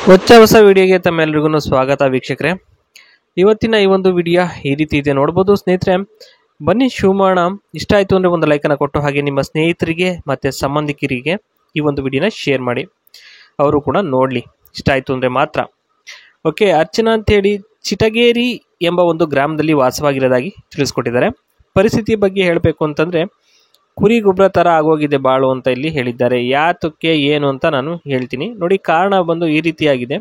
ಹೊಸ ವಿಡಿಯೋಗೆ ತಮ್ಮೆಲ್ಲರಿಗೂ ಸ್ವಾಗತ ವೀಕ್ಷಕರೇ. ಇವತ್ತಿನ ಈ ಒಂದು ವಿಡಿಯೋ ಈ ರೀತಿ ಇದೆ ನೋಡ್ಬೋದು ಸ್ನೇಹಿತರೆ. ಬನ್ನಿ ಶುರು ಮಾಡೋಣ. ಇಷ್ಟ ಆಯಿತು ಅಂದರೆ ಒಂದು ಲೈಕನ್ನು ಕೊಟ್ಟು ಹಾಗೆ ನಿಮ್ಮ ಸ್ನೇಹಿತರಿಗೆ ಮತ್ತು ಸಂಬಂಧಿಕರಿಗೆ ಈ ಒಂದು ವಿಡಿಯೋನ ಶೇರ್ ಮಾಡಿ, ಅವರು ಕೂಡ ನೋಡಲಿ ಇಷ್ಟ ಆಯಿತು ಅಂದರೆ ಮಾತ್ರ. ಓಕೆ, ಅರ್ಚನಾ ಅಂತೇಳಿ ಚಿಟಗೇರಿ ಎಂಬ ಒಂದು ಗ್ರಾಮದಲ್ಲಿ ವಾಸವಾಗಿರೋದಾಗಿ ತಿಳಿಸ್ಕೊಟ್ಟಿದ್ದಾರೆ. ಪರಿಸ್ಥಿತಿ ಬಗ್ಗೆ ಹೇಳಬೇಕು ಅಂತಂದರೆ ಕುರಿ ಗೊಬ್ಬರ ಥರ ಆಗೋಗಿದೆ ಬಾಳು ಅಂತ ಇಲ್ಲಿ ಹೇಳಿದ್ದಾರೆ. ಯಾತಕ್ಕೆ ಏನು ಅಂತ ನಾನು ಹೇಳ್ತೀನಿ ನೋಡಿ. ಕಾರಣ ಬಂದು ಈ ರೀತಿಯಾಗಿದೆ.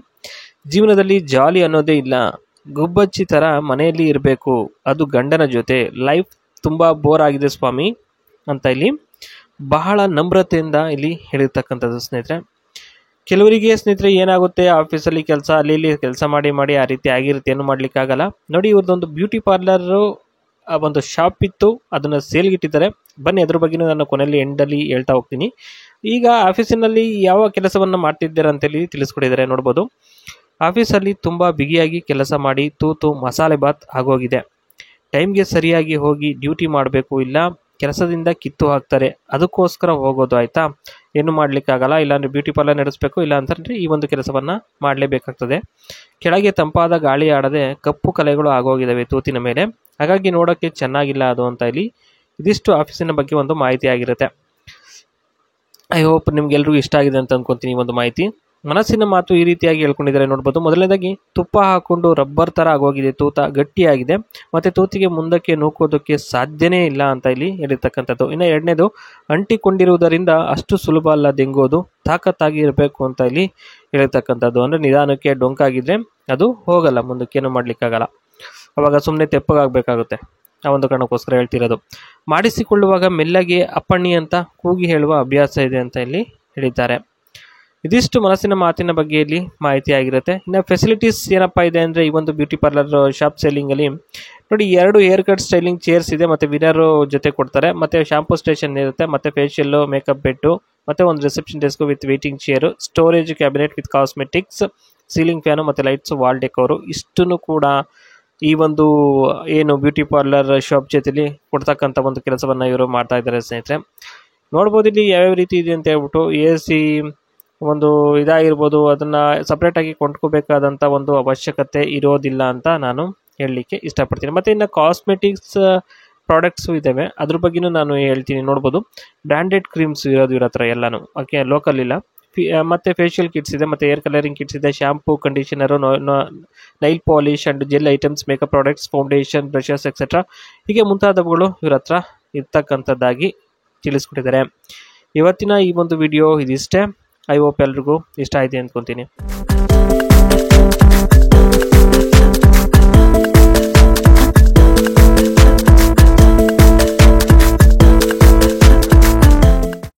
ಜೀವನದಲ್ಲಿ ಜಾಲಿ ಅನ್ನೋದೇ ಇಲ್ಲ, ಗುಬ್ಬಚ್ಚಿ ಥರ ಮನೆಯಲ್ಲಿ ಇರಬೇಕು, ಅದು ಗಂಡನ ಜೊತೆ. ಲೈಫ್ ತುಂಬ ಬೋರ್ ಆಗಿದೆ ಸ್ವಾಮಿ ಅಂತ ಇಲ್ಲಿ ಬಹಳ ನಮ್ರತೆಯಿಂದ ಇಲ್ಲಿ ಹೇಳಿರ್ತಕ್ಕಂಥದ್ದು ಸ್ನೇಹಿತರೆ. ಕೆಲವರಿಗೆ ಸ್ನೇಹಿತರೆ ಏನಾಗುತ್ತೆ, ಆಫೀಸಲ್ಲಿ ಕೆಲಸ ಅಲ್ಲಿ ಇಲ್ಲಿ ಕೆಲಸ ಮಾಡಿ ಆ ರೀತಿ ಆಗಿರುತ್ತೆ, ಏನು ಮಾಡಲಿಕ್ಕಾಗಲ್ಲ ನೋಡಿ. ಇವ್ರದ್ದೊಂದು ಬ್ಯೂಟಿ ಪಾರ್ಲರು ಒಂದು ಶಾಪ್ ಇತ್ತು, ಅದನ್ನು ಸೇಲ್ಗಿಟ್ಟಿದ್ದಾರೆ. ಬನ್ನಿ ಅದ್ರ ಬಗ್ಗೆ ನಾನು ಕೊನೆಯಲ್ಲಿ ಎಂಡಲ್ಲಿ ಹೇಳ್ತಾ ಹೋಗ್ತೀನಿ. ಈಗ ಆಫೀಸಿನಲ್ಲಿ ಯಾವ ಕೆಲಸವನ್ನು ಮಾಡ್ತಿದ್ದಾರೆ ಅಂತೇಳಿ ತಿಳಿಸ್ಕೊಟ್ಟಿದ್ದಾರೆ ನೋಡ್ಬೋದು. ಆಫೀಸಲ್ಲಿ ತುಂಬ ಬಿಗಿಯಾಗಿ ಕೆಲಸ ಮಾಡಿ ತೂತು ಮಸಾಲೆ ಬಾತ್ ಆಗೋಗಿದೆ. ಟೈಮ್ಗೆ ಸರಿಯಾಗಿ ಹೋಗಿ ಡ್ಯೂಟಿ ಮಾಡಬೇಕು, ಇಲ್ಲ ಕೆಲಸದಿಂದ ಕಿತ್ತು ಹಾಕ್ತಾರೆ, ಅದಕ್ಕೋಸ್ಕರ ಹೋಗೋದು. ಆಯಿತಾ, ಏನು ಮಾಡಲಿಕ್ಕಾಗಲ್ಲ. ಇಲ್ಲಾಂದರೆ ಬ್ಯೂಟಿ ಪಾರ್ಲರ್ ನಡೆಸಬೇಕು, ಇಲ್ಲ ಅಂತಂದರೆ ಈ ಒಂದು ಕೆಲಸವನ್ನು ಮಾಡಲೇಬೇಕಾಗ್ತದೆ. ಕೆಳಗೆ ತಂಪಾದ ಗಾಳಿ ಆಡದೆ ಕಪ್ಪು ಕಲೆಗಳು ಆಗೋಗಿದ್ದಾವೆ ತೂತಿನ ಮೇಲೆ, ಹಾಗಾಗಿ ನೋಡೋಕ್ಕೆ ಚೆನ್ನಾಗಿಲ್ಲ ಅದು ಅಂತ ಇಲ್ಲಿ ಇದಿಷ್ಟು ಆಫೀಸಿನ ಬಗ್ಗೆ ಒಂದು ಮಾಹಿತಿ ಆಗಿರುತ್ತೆ. ಐ ಹೋಪ್ ನಿಮ್ಗೆಲ್ರಿಗೂ ಇಷ್ಟ ಆಗಿದೆ ಅಂತ ಅಂದ್ಕೊತೀನಿ ಒಂದು ಮಾಹಿತಿ. ಮನಸ್ಸಿನ ಮಾತು ಈ ರೀತಿಯಾಗಿ ಹೇಳ್ಕೊಂಡಿದ್ದಾರೆ ನೋಡ್ಬೋದು. ಮೊದಲನೇದಾಗಿ ತುಪ್ಪ ಹಾಕೊಂಡು ರಬ್ಬರ್ ಥರ ಆಗೋಗಿದೆ, ತೂತ ಗಟ್ಟಿಯಾಗಿದೆ, ಮತ್ತು ತೂತಿಗೆ ಮುಂದಕ್ಕೆ ನೂಕೋದಕ್ಕೆ ಸಾಧ್ಯನೇ ಇಲ್ಲ ಅಂತ ಇಲ್ಲಿ ಹೇಳಿರ್ತಕ್ಕಂಥದ್ದು. ಇನ್ನು ಎರಡನೇದು, ಅಂಟಿಕೊಂಡಿರುವುದರಿಂದ ಅಷ್ಟು ಸುಲಭ ಅಲ್ಲ ದೆಂಗೋದು, ತಾಕತ್ತಾಗಿ ಇರಬೇಕು ಅಂತ ಇಲ್ಲಿ ಹೇಳಿರ್ತಕ್ಕಂಥದ್ದು. ಅಂದರೆ ನಿಧಾನಕ್ಕೆ ಡೊಂಕಾಗಿದ್ರೆ ಅದು ಹೋಗಲ್ಲ, ಮುಂದಕ್ಕೇನು ಮಾಡಲಿಕ್ಕಾಗಲ್ಲ, ಅವಾಗ ಸುಮ್ಮನೆ ತೆಪ್ಪಗಾಗಬೇಕಾಗುತ್ತೆ. ಆ ಒಂದು ಕಾರಣಕ್ಕೋಸ್ಕರ ಹೇಳ್ತಿರೋದು. ಮಾಡಿಸಿಕೊಳ್ಳುವಾಗ ಮೆಲ್ಲಗೆ ಅಪ್ಪಣ್ಣಿ ಅಂತ ಕೂಗಿ ಹೇಳುವ ಅಭ್ಯಾಸ ಇದೆ ಅಂತ ಇಲ್ಲಿ ಹೇಳಿದ್ದಾರೆ. ಇದಿಷ್ಟು ಮನಸ್ಸಿನ ಮಾತಿನ ಬಗ್ಗೆ ಇಲ್ಲಿ ಮಾಹಿತಿ ಆಗಿರುತ್ತೆ. ಇನ್ನು ಫೆಸಿಲಿಟೀಸ್ ಏನಪ್ಪ ಇದೆ ಅಂದರೆ, ಈ ಒಂದು ಬ್ಯೂಟಿ ಪಾರ್ಲರ್ ಶಾಪ್ ಸೆಲ್ಲಿಂಗಲ್ಲಿ ನೋಡಿ 2 ಹೇರ್ ಕಟ್ ಸ್ಟೈಲಿಂಗ್ ಚೇರ್ಸ್ ಇದೆ, ಮತ್ತು ವಿನರು ಜೊತೆ ಕೊಡ್ತಾರೆ, ಮತ್ತು ಶಾಂಪೂ ಸ್ಟೇಷನ್ ಇರುತ್ತೆ, ಮತ್ತು ಫೇಶಿಯಲ್ಲು, ಮೇಕಪ್ ಬೆಡ್ಡು, ಮತ್ತು ಒಂದು reception desk with waiting chair, storage cabinet with cosmetics, ceiling fan, ಮತ್ತು ಲೈಟ್ಸು, ವಾಲ್ ಡೆಕೋರು, ಇಷ್ಟನ್ನು ಕೂಡ ಈ ಒಂದು ಏನು ಬ್ಯೂಟಿ ಪಾರ್ಲರ್ ಶಾಪ್ ಜೊತೆಲಿ ಕೊಡ್ತಕ್ಕಂಥ ಒಂದು ಕೆಲಸವನ್ನು ಇವರು ಮಾಡ್ತಾ ಇದ್ದಾರೆ ಸ್ನೇಹಿತರೆ. ನೋಡ್ಬೋದು ಇಲ್ಲಿ ಯಾವ್ಯಾವ ರೀತಿ ಇದೆ ಅಂತ ಹೇಳ್ಬಿಟ್ಟು. AC ಒಂದು ಇದಾಗಿರ್ಬೋದು, ಅದನ್ನು ಸಪ್ರೇಟಾಗಿ ಕೊಂಡ್ಕೋಬೇಕಾದಂಥ ಒಂದು ಅವಶ್ಯಕತೆ ಇರೋದಿಲ್ಲ ಅಂತ ನಾನು ಹೇಳಲಿಕ್ಕೆ ಇಷ್ಟಪಡ್ತೀನಿ. ಮತ್ತು ಇನ್ನು ಕಾಸ್ಮೆಟಿಕ್ಸ್ ಪ್ರಾಡಕ್ಟ್ಸು ಇದ್ದಾವೆ, ಅದ್ರ ಬಗ್ಗೆಯೂ ನಾನು ಹೇಳ್ತೀನಿ. ನೋಡ್ಬೋದು ಬ್ರ್ಯಾಂಡೆಡ್ ಕ್ರೀಮ್ಸ್ ಇರೋದು ಇವ್ರ ಹತ್ರ ಎಲ್ಲನೂ, ಓಕೆ, ಲೋಕಲ್ ಇಲ್ಲ. ಮತ್ತು ಫೇಶಿಯಲ್ ಕಿಟ್ಸ್ ಇದೆ, ಮತ್ತು ಏರ್ ಕಲರಿಂಗ್ ಕಿಟ್ಸ್ ಇದೆ, shampoo, ಕಂಡೀಷನರು, nail polish and gel items, makeup products, foundation, brushes etcetera ಹೀಗೆ ಮುಂತಾದವುಗಳು ಇವ್ರ ಹತ್ರ ಇರ್ತಕ್ಕಂಥದ್ದಾಗಿ ತಿಳಿಸ್ಕೊಟ್ಟಿದ್ದಾರೆ. ಇವತ್ತಿನ ಈ ಒಂದು ವಿಡಿಯೋ ಇದಿಷ್ಟೇ. ಐ ಹೋಪ್ ಎಲ್ರಿಗೂ ಇಷ್ಟ ಆಯಿತು ಅಂದ್ಕೊತೀನಿ.